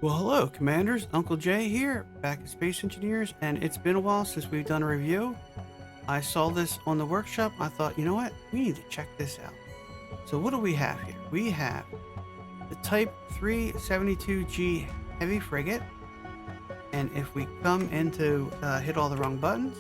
Well, hello, Commanders. Uncle Jay here, back at Space Engineers, and it's been a while since we've done a review. I saw this on the workshop. I thought, you know what? We need to check this out. So what do we have here? We have the Type-372G Heavy Frigate, and if we come into hit all the wrong buttons,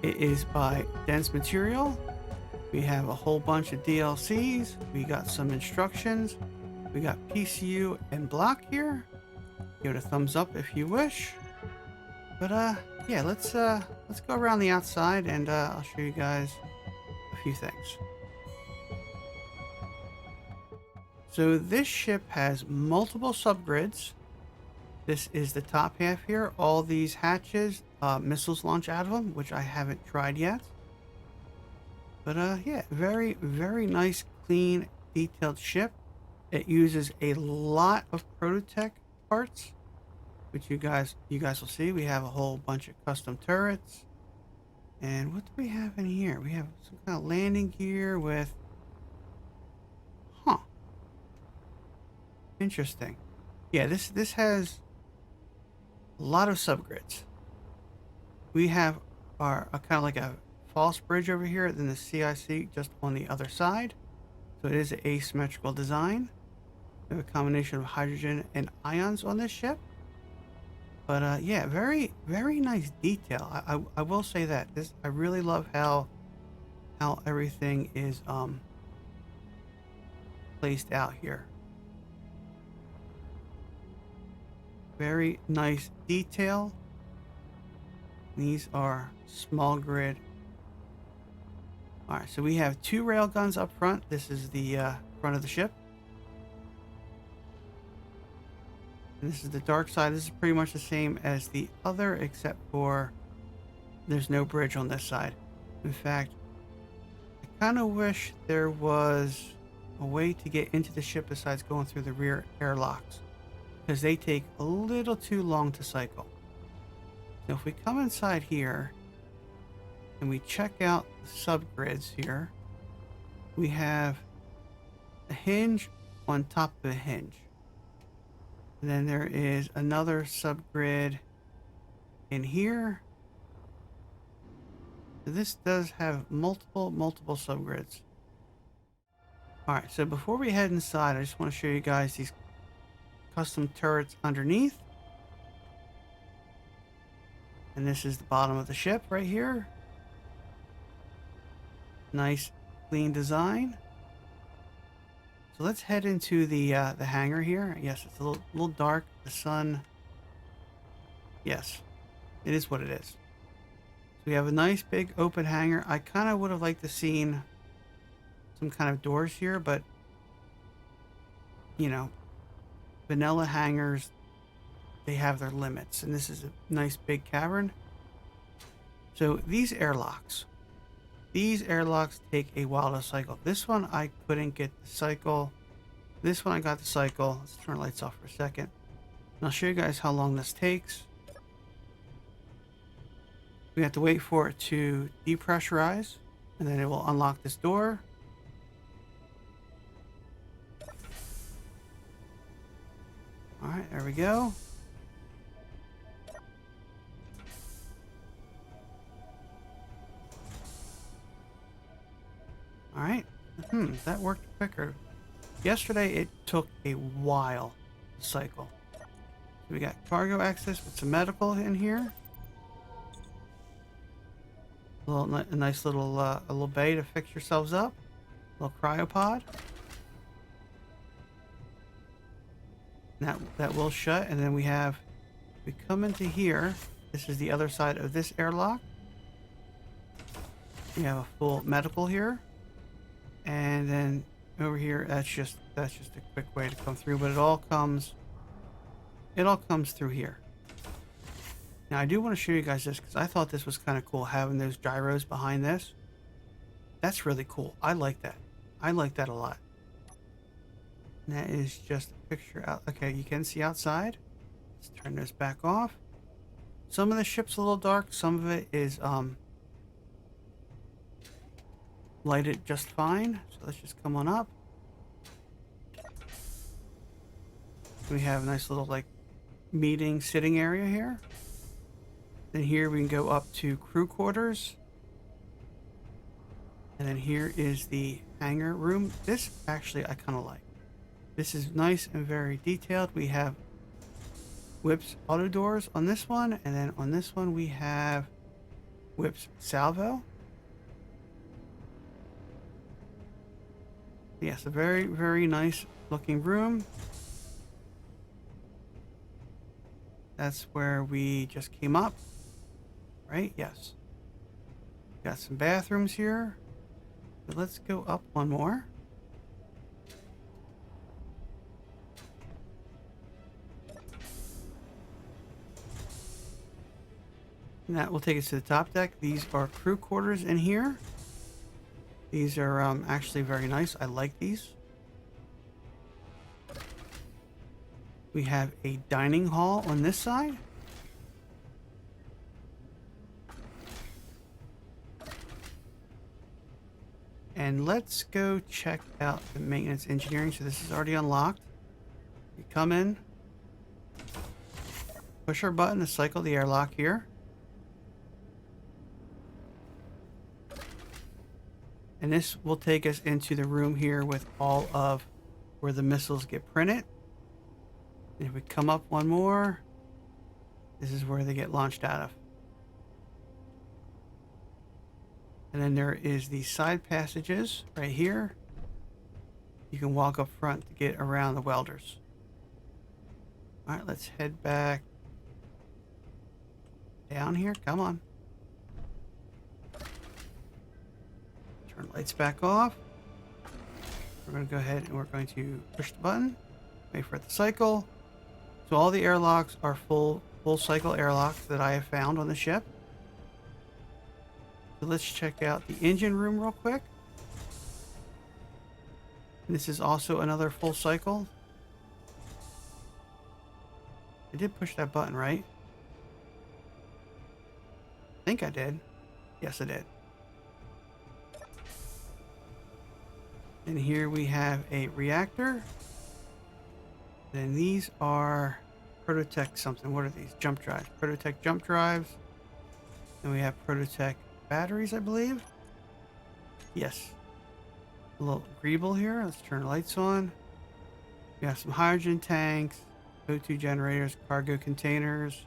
it is by DenseMaterial. We have a whole bunch of DLCs. We got some instructions. We got PCU and block here. Give it a thumbs up if you wish. But yeah, let's go around the outside and I'll show you guys a few things. So this ship has multiple subgrids. This is the top half here. All these hatches, missiles launch out of them, which I haven't tried yet. But yeah, very, very nice, clean, detailed ship. It uses a lot of Prototech parts, which you guys will see. We have a whole bunch of custom turrets. And what do we have in here? We have some kind of landing gear with, interesting. Yeah, this has a lot of subgrids. We have our kind of like a false bridge over here, then the CIC just on the other side. So it is an asymmetrical design. We have a combination of hydrogen and ions on this ship. But yeah, very, very nice detail. I will say that I really love how everything is placed out here. Very nice detail. These are small grid. All right, so we have two rail guns up front. This is the front of the ship. And this is the dark side. This is pretty much the same as the other, except for there's no bridge on this side. In fact, I kind of wish there was a way to get into the ship besides going through the rear airlocks, because they take a little too long to cycle. So if we come inside here and we check out the subgrids here, we have a hinge on top of a hinge. And then there is another subgrid in here. So this does have multiple subgrids. All right, so before we head inside, I just want to show you guys these custom turrets underneath. And this is the bottom of the ship right here. Nice, clean design. So let's head into the hangar here. Yes, it's a little dark. The sun. Yes, it is what it is. So we have a nice big open hangar. I kind of would have liked to seen some kind of doors here, but you know, vanilla hangars, they have their limits, and this is a nice big cavern. So these airlocks take a while to cycle. This one I couldn't get the cycle. This one I got the cycle. Let's turn the lights off for a second. And I'll show you guys how long this takes. We have to wait for it to depressurize, and then it will unlock this door. All right, there we go. All right, that worked quicker. Yesterday it took a while to cycle. So we got cargo access with some medical in here. A nice little a little bay to fix yourselves up. A little cryopod. And that will shut, and then we come into here. This is the other side of this airlock. We have a full medical here. And then over here, that's just a quick way to come through, but it all comes through here. Now I do want to show you guys this because I thought this was kind of cool, having those gyros behind this. That's really cool. I like that. I like that a lot. And that is just a picture out. Okay, you can see outside. Let's turn this back off. Some of the ship's a little dark. Some of it is lighted just fine. So let's just come on up. We have a nice little like meeting sitting area here. Then here we can go up to crew quarters. And then here is the hangar room. This actually I kind of like. This is nice and very detailed. We have whips auto doors on this one, and then on this one we have whips salvo. Yes, a very, very nice looking room. That's where we just came up, right? Yes. Got some bathrooms here. But let's go up one more. And that will take us to the top deck. These are crew quarters in here. These are actually very nice. I like these. We have a dining hall on this side. And let's go check out the maintenance engineering. So this is already unlocked. We come in, push our button to cycle the airlock here. And this will take us into the room here with all of where the missiles get printed. And if we come up one more, this is where they get launched out of. And then there is the side passages right here. You can walk up front to get around the welders. All right, let's head back down here. Come on. Turn the lights back off. We're going to go ahead and we're going to push the button. Wait for it to cycle. So all the airlocks are full cycle airlocks that I have found on the ship. So let's check out the engine room real quick. And this is also another full cycle. I did push that button, right? I think I did. Yes, I did. And here we have a reactor. Then these are Prototech something. What are these? Jump drives. Prototech jump drives. And we have Prototech batteries, I believe. Yes. A little greeble here. Let's turn the lights on. We have some hydrogen tanks, O2 generators, cargo containers.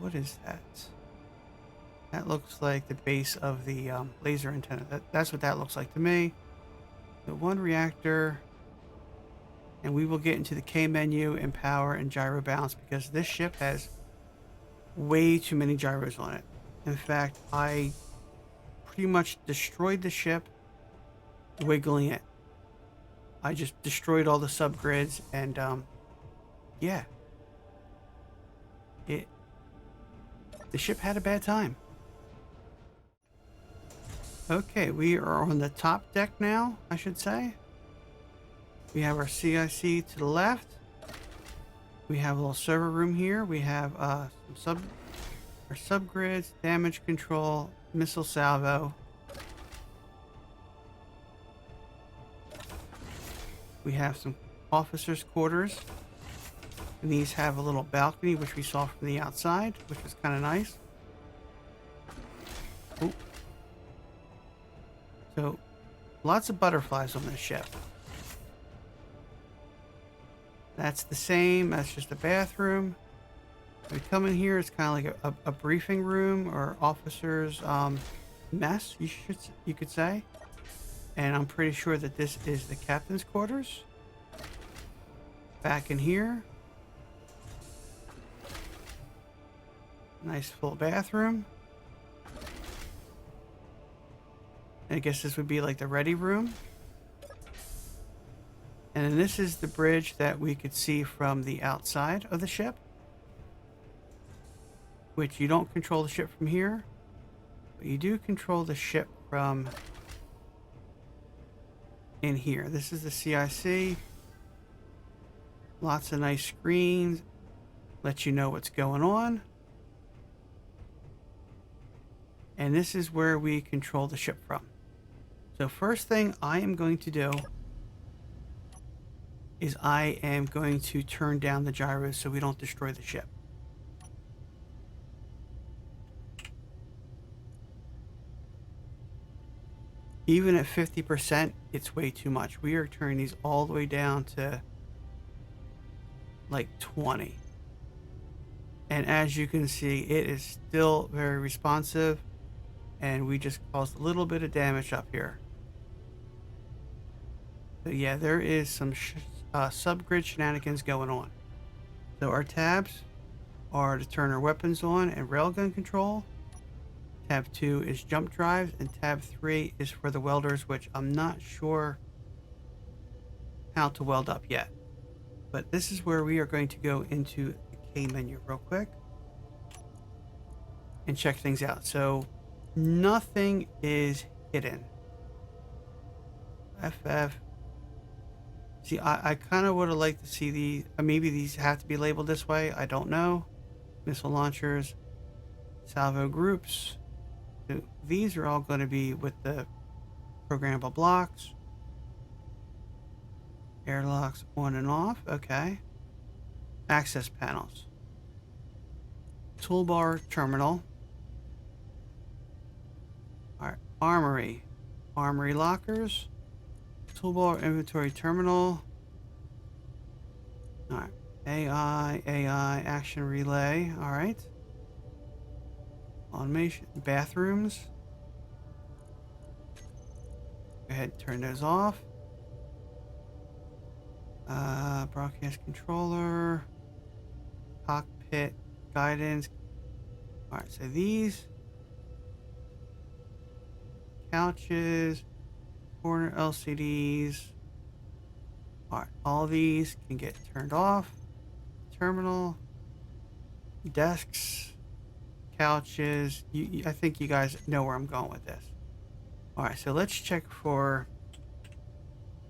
What is that? That looks like the base of the laser antenna. That's what that looks like to me. The one reactor. And we will get into the K menu and power and gyro balance because this ship has way too many gyros on it. In fact, I pretty much destroyed the ship wiggling it. I just destroyed all the subgrids and yeah. The ship had a bad time. Okay, we are on the top deck now, I should say. We have our CIC to the left. We have a little server room here. We have our subgrids, damage control, missile salvo. We have some officers' quarters. And these have a little balcony, which we saw from the outside, which was kind of nice. Ooh. So, lots of butterflies on this ship. That's the same. That's just a bathroom. We come in here. It's kind of like a briefing room or officers' mess. You could say. And I'm pretty sure that this is the captain's quarters. Back in here. Nice full bathroom. And I guess this would be like the ready room. And then this is the bridge that we could see from the outside of the ship. Which you don't control the ship from here. But you do control the ship from in here. This is the CIC. Lots of nice screens. Let you know what's going on. And this is where we control the ship from. So first thing I am going to do is I am going to turn down the gyros so we don't destroy the ship. Even at 50%, it's way too much. We are turning these all the way down to like 20. And as you can see, it is still very responsive, and we just caused a little bit of damage up here. So yeah, there is some subgrid shenanigans going on. So our tabs are to turn our weapons on and railgun control. Tab 2 is jump drives, and tab 3 is for the welders, which I'm not sure how to weld up yet. But this is where we are going to go into the K menu real quick and check things out. So nothing is hidden. FF. See, I kind of would have liked to see these. Maybe these have to be labeled this way. I don't know. Missile launchers, salvo groups. So these are all going to be with the programmable blocks. Airlocks on and off. Okay. Access panels. Toolbar terminal. All right. Armory. Armory lockers. Toolbar inventory terminal. All right. AI action relay. All right. Automation. Bathrooms. Go ahead and turn those off. Broadcast controller. Cockpit guidance. All right. So these couches. Corner LCDs. All right, all these can get turned off. Terminal, desks, couches. I think you guys know where I'm going with this. All right, so let's check for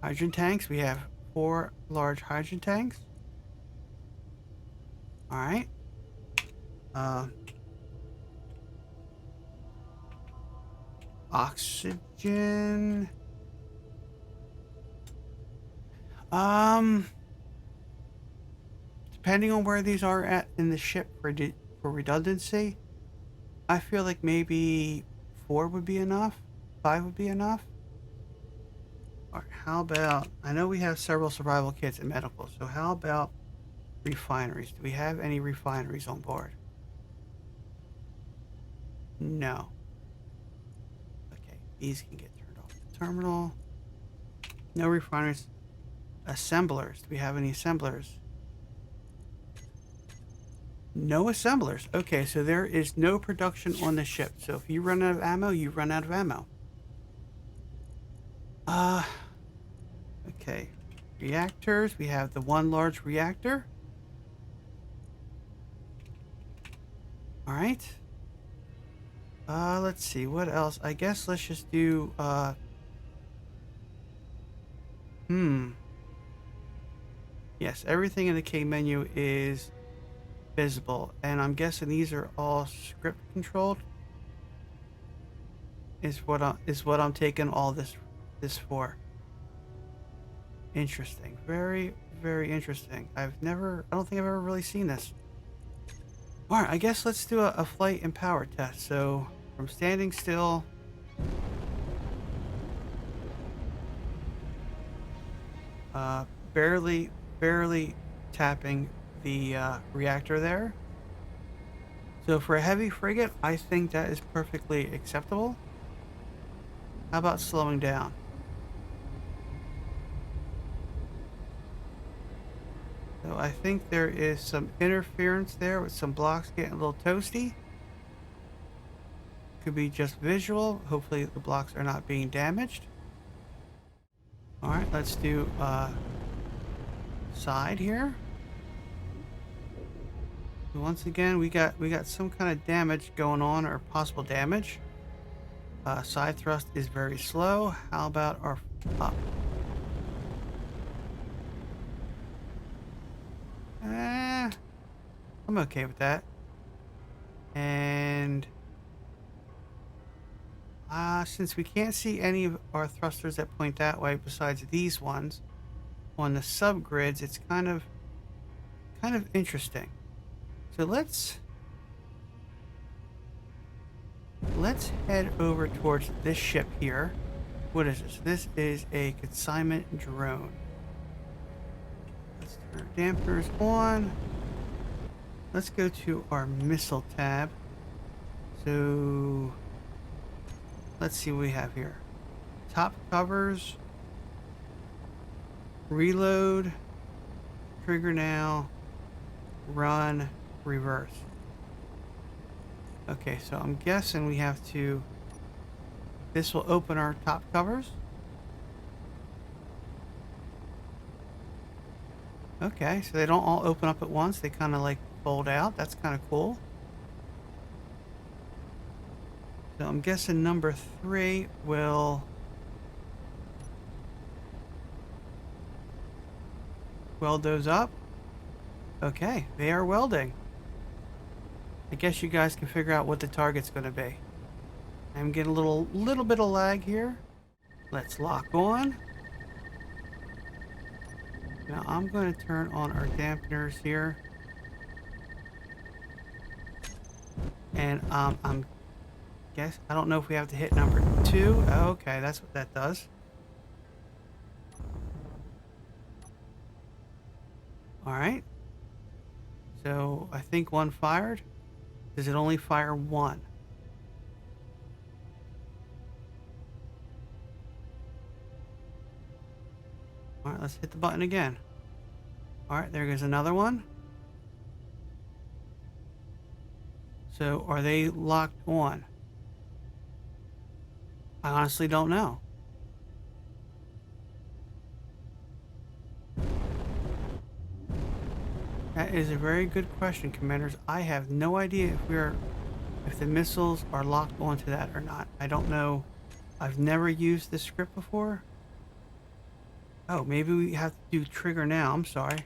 hydrogen tanks. We have 4 large hydrogen tanks. All right. Oxygen. Depending on where these are at in the ship for redundancy, I feel like maybe 4 would be enough, 5 would be enough. All right, how about, I know we have several survival kits and medical, so how about refineries? Do we have any refineries on board? No. Okay, these can get turned off the terminal. No refineries. Assemblers. Do we have any assemblers? No assemblers. Okay, so there is no production on the ship. So if you run out of ammo, you run out of ammo. Okay. Reactors. We have the 1 large reactor. All right. Let's see. What else? I guess let's just do, Yes, everything in the K menu is visible, and I'm guessing these are all script controlled. Is what I'm taking all this for. Interesting, very interesting. I don't think I've ever really seen this. All right, I guess let's do a flight and power test. So from standing still. Barely tapping the reactor there. So for a heavy frigate, I think that is perfectly acceptable. How about slowing down? So I think there is some interference there with some blocks getting a little toasty. Could be just visual. Hopefully the blocks are not being damaged. All right, let's do side here. Once again, we got some kind of damage going on, or possible damage. Side thrust is very slow. How about our up? I'm okay with that. And since we can't see any of our thrusters that point that way besides these ones on the subgrids, it's kind of interesting. So let's head over towards this ship here. What is this? This is a consignment drone. Let's turn our dampeners on. Let's go to our missile tab. So let's see what we have here. Top covers, reload, trigger now, run, reverse. Okay, so I'm guessing we have to, this will open our top covers. Okay, so they don't all open up at once. They kind of like fold out. That's kind of cool. So I'm guessing number 3 will weld those up. Okay, they are welding. I guess you guys can figure out what the target's going to be. I'm getting a little bit of lag here. Let's lock on. Now I'm going to turn on our dampeners here. And I don't know if we have to hit number 2. Okay, that's what that does. All right. So I think 1 fired. Does it only fire 1? All right, let's hit the button again. All right, there goes another one. So are they locked on? I honestly don't know. That is a very good question, Commanders. I have no idea if the missiles are locked onto that or not. I don't know. I've never used this script before. Oh, maybe we have to do trigger now. I'm sorry.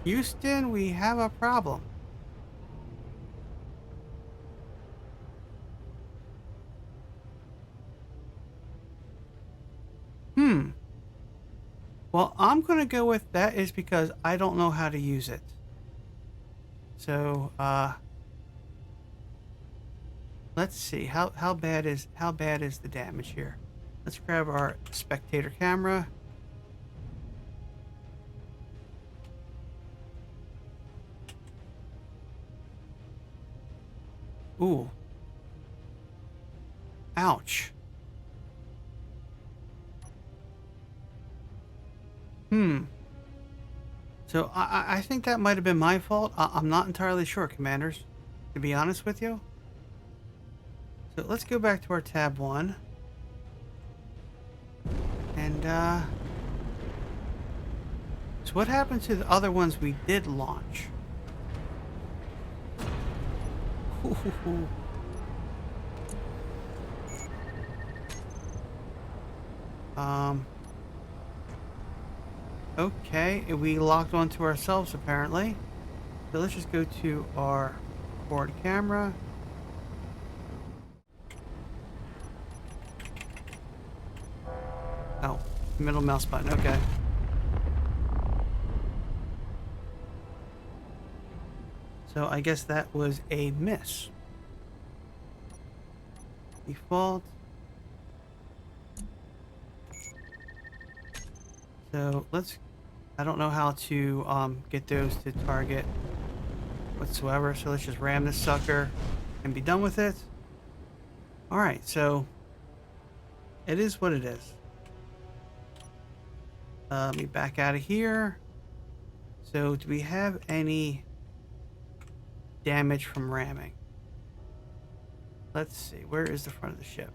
Houston, we have a problem. Well, I'm going to go with that is because I don't know how to use it. So, let's see. How bad is the damage here? Let's grab our spectator camera. Ooh. Ouch. So I think that might have been my fault. I'm not entirely sure, Commanders, to be honest with you. So let's go back to our tab 1. And, so what happened to the other ones we did launch? Okay, we locked onto ourselves apparently. So let's just go to our forward camera. Oh, middle mouse button, okay. So I guess that was a miss. Default. So I don't know how to get those to target whatsoever. So let's just ram this sucker and be done with it. All right, so it is what it is. Let me back out of here. So do we have any damage from ramming? Let's see. Where is the front of the ship?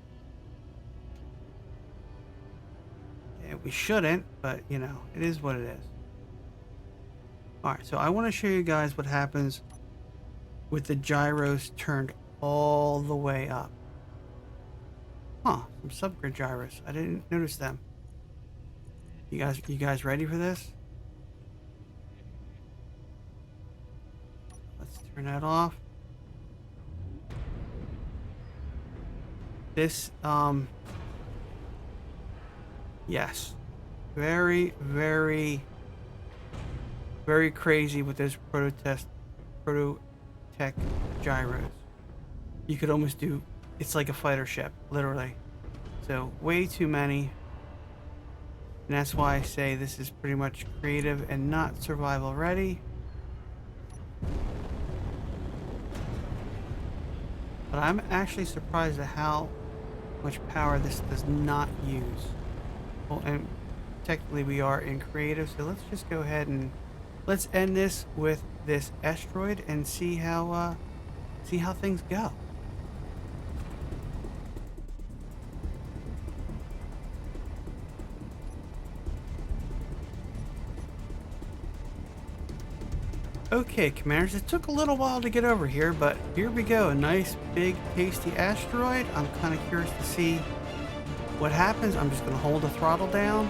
Yeah, we shouldn't, but you know, it is what it is. Alright, so I want to show you guys what happens with the gyros turned all the way up. Huh, some subgrid gyros. I didn't notice them. You guys ready for this? Let's turn that off. This, yes. Very, very, very crazy with those prototech gyros. You could almost do, it's like a fighter ship, literally. So, way too many. And that's why I say this is pretty much creative and not survival ready. But I'm actually surprised at how much power this does not use. Well, and technically we are in creative, so let's just go ahead and let's end this with this asteroid and see how things go. Okay, commanders, it took a little while to get over here, but here we go. A nice, big, tasty asteroid. I'm kind of curious to see what happens. I'm just going to hold the throttle down.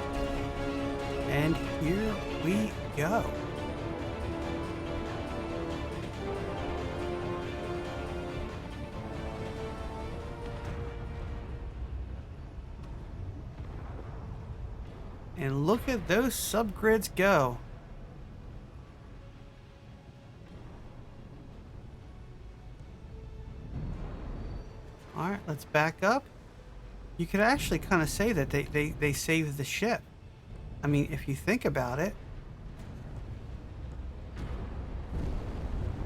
And here we go. And look at those subgrids go. Alright, let's back up. You could actually kind of say that they saved the ship. I mean, if you think about it,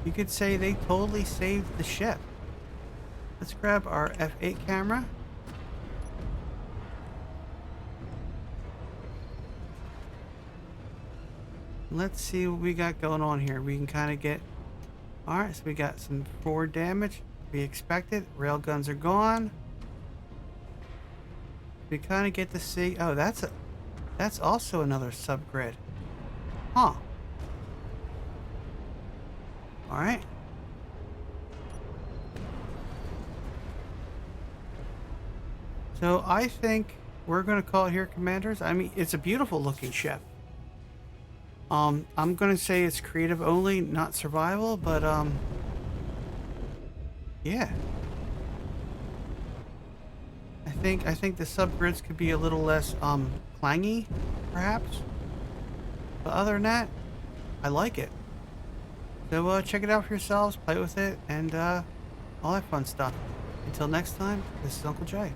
you could say they totally saved the ship. Let's grab our F8 camera. Let's see what we got going on here. We can kind of get... Alright, so we got some forward damage. We expected. Railguns are gone. We kind of get to see... Oh, that's also another subgrid. Huh. Alright. So I think we're going to call it here, commanders. I mean, it's a beautiful looking ship. I'm going to say it's creative only, not survival, but yeah. I think the subgrids could be a little less clangy, perhaps. But other than that, I like it. So check it out for yourselves, play with it, and all that fun stuff. Until next time, this is Uncle Jay.